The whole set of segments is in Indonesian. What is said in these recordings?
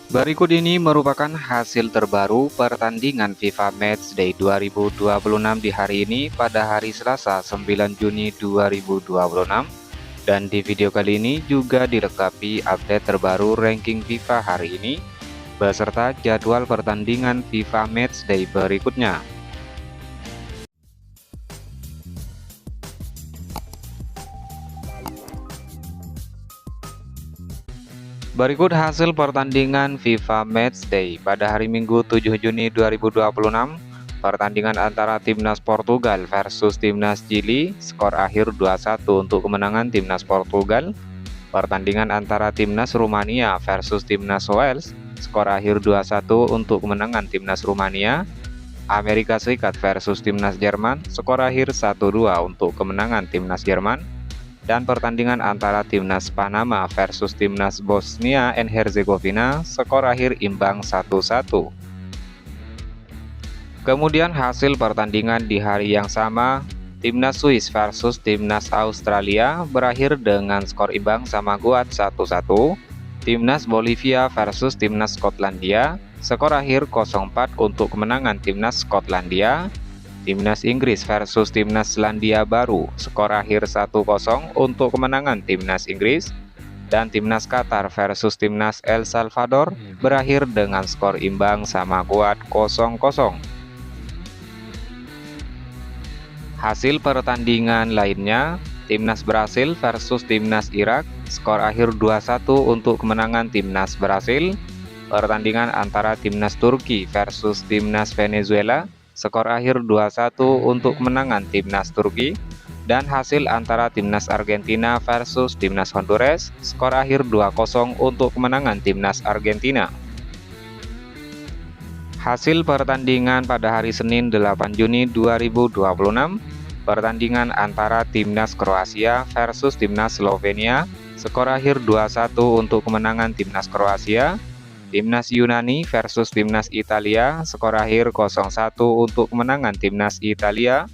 Berikut ini merupakan hasil terbaru pertandingan FIFA Matchday 2026 di hari ini pada hari Selasa 9 Juni 2026, dan di video kali ini juga dilengkapi update terbaru ranking FIFA hari ini beserta jadwal pertandingan FIFA Matchday berikutnya. Berikut hasil pertandingan FIFA Matchday pada hari Minggu 7 Juni 2026. Pertandingan antara Timnas Portugal versus Timnas Chili, skor akhir 2-1 untuk kemenangan Timnas Portugal. Pertandingan antara Timnas Rumania versus Timnas Wales, skor akhir 2-1 untuk kemenangan Timnas Rumania. Amerika Serikat versus Timnas Jerman, skor akhir 1-2 untuk kemenangan Timnas Jerman. Dan pertandingan antara Timnas Panama versus Timnas Bosnia and Herzegovina, skor akhir imbang 1-1. Kemudian hasil pertandingan di hari yang sama, Timnas Swiss versus Timnas Australia berakhir dengan skor imbang sama kuat 1-1. Timnas Bolivia versus Timnas Skotlandia, skor akhir 0-4 untuk kemenangan Timnas Skotlandia. Timnas Inggris versus Timnas Selandia Baru, skor akhir 1-0 untuk kemenangan Timnas Inggris. Dan Timnas Qatar versus Timnas El Salvador berakhir dengan skor imbang sama kuat 0-0. Hasil pertandingan lainnya, Timnas Brasil versus Timnas Irak, skor akhir 2-1 untuk kemenangan Timnas Brasil. Pertandingan antara Timnas Turki versus Timnas Venezuela, skor akhir 2-1 untuk kemenangan Timnas Turki. Dan hasil antara Timnas Argentina versus Timnas Honduras, skor akhir 2-0 untuk kemenangan Timnas Argentina. Hasil pertandingan pada hari Senin 8 Juni 2026, pertandingan antara Timnas Kroasia versus Timnas Slovenia, skor akhir 2-1 untuk kemenangan Timnas Kroasia. Timnas Yunani versus Timnas Italia, skor akhir 0-1 untuk kemenangan Timnas Italia.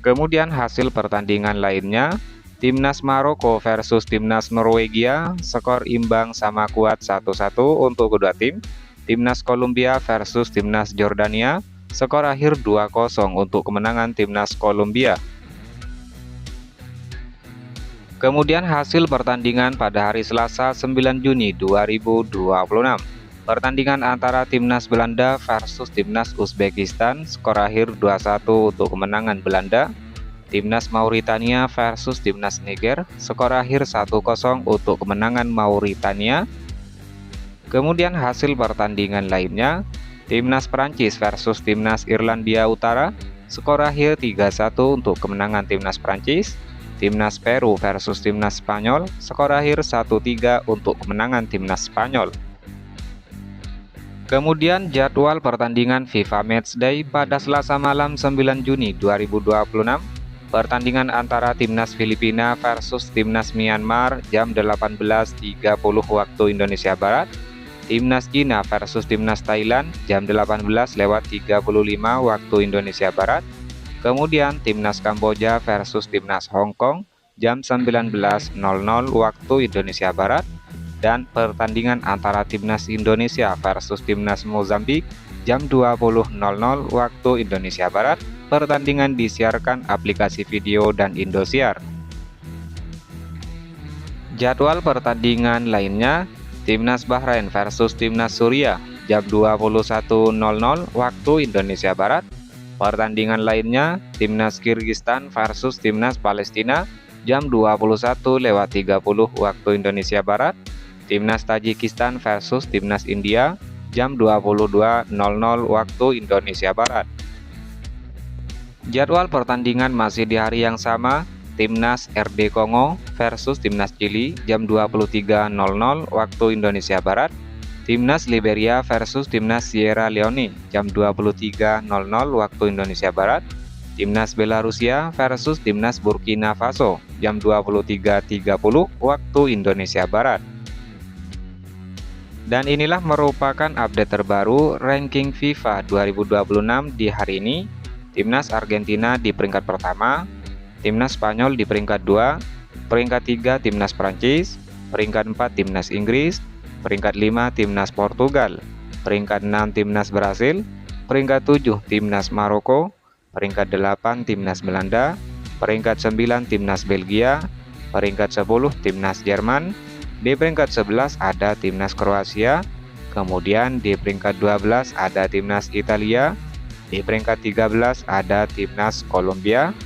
Kemudian hasil pertandingan lainnya, Timnas Maroko versus Timnas Norwegia, skor imbang sama kuat 1-1 untuk kedua tim. Timnas Kolombia versus Timnas Jordania, skor akhir 2-0 untuk kemenangan Timnas Kolombia. Kemudian hasil pertandingan pada hari Selasa 9 Juni 2026. Pertandingan antara Timnas Belanda versus Timnas Uzbekistan, skor akhir 2-1 untuk kemenangan Belanda. Timnas Mauritania versus Timnas Niger, skor akhir 1-0 untuk kemenangan Mauritania. Kemudian hasil pertandingan lainnya, Timnas Prancis versus Timnas Irlandia Utara, skor akhir 3-1 untuk kemenangan Timnas Prancis. Timnas Peru versus Timnas Spanyol, skor akhir 1-3 untuk kemenangan Timnas Spanyol. Kemudian jadwal pertandingan FIFA Matchday pada Selasa malam 9 Juni 2026. Pertandingan antara Timnas Filipina versus Timnas Myanmar jam 18.30 waktu Indonesia Barat. Timnas Cina versus Timnas Thailand jam 18.35 waktu Indonesia Barat. Kemudian Timnas Kamboja versus Timnas Hong Kong jam 19.00 waktu Indonesia Barat. Dan pertandingan antara Timnas Indonesia versus Timnas Mozambik jam 20.00 waktu Indonesia Barat. Pertandingan disiarkan aplikasi video dan Indosiar. Jadwal pertandingan lainnya, Timnas Bahrain versus Timnas Suriah jam 21.00 waktu Indonesia Barat. Pertandingan lainnya, Timnas Kirgistan versus Timnas Palestina jam 21.30 waktu Indonesia Barat. Timnas Tajikistan versus Timnas India jam 22.00 waktu Indonesia Barat. Jadwal pertandingan masih di hari yang sama, Timnas RD Kongo versus Timnas Chili jam 23.00 waktu Indonesia Barat. Timnas Liberia versus Timnas Sierra Leone jam 23.00 waktu Indonesia Barat. Timnas Belarusia versus Timnas Burkina Faso jam 23.30 waktu Indonesia Barat. Dan inilah merupakan update terbaru ranking FIFA 2026 di hari ini. Timnas Argentina di peringkat pertama, Timnas Spanyol di peringkat 2, peringkat 3 Timnas Prancis, peringkat 4 Timnas Inggris, Peringkat 5 Timnas Portugal. Peringkat 6 Timnas Brasil. Peringkat 7 Timnas Maroko. Peringkat 8 Timnas Belanda. Peringkat 9 Timnas Belgia. Peringkat 10 Timnas Jerman. Di peringkat 11 ada Timnas Kroasia. Kemudian di peringkat 12 ada Timnas Italia. Di peringkat 13 ada Timnas Kolombia.